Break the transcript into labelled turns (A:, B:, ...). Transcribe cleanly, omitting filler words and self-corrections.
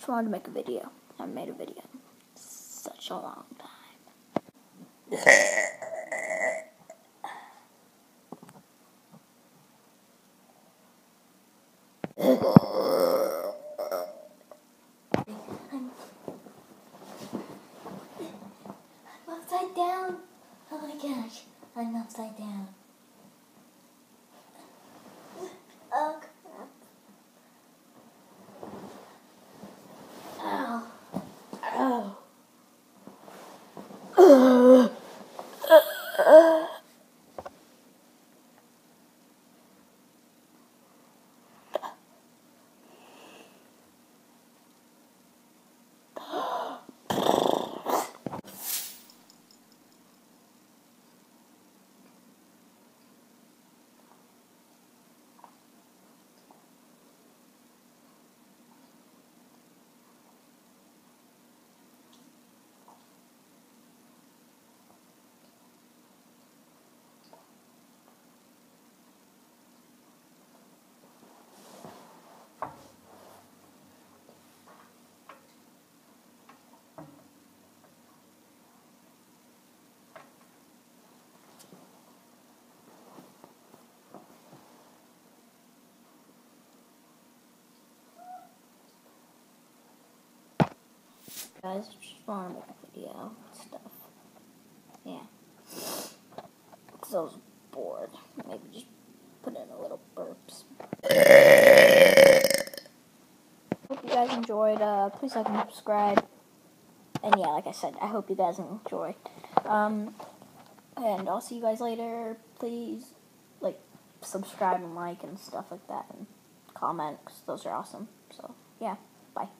A: Just wanted to make a video. I haven't made a video in such a long time. I'm upside down. Oh my gosh, I'm upside down. Oh crap. Ow. Ow. Guys, just want to make a video and stuff. Yeah. Because I was bored. Maybe just put in a little burps. Hope you guys enjoyed. Please like and subscribe. And yeah, like I said, I hope you guys enjoy. And I'll see you guys later. Please, like, subscribe and like and stuff like that. And comment, because those are awesome. So, yeah. Bye.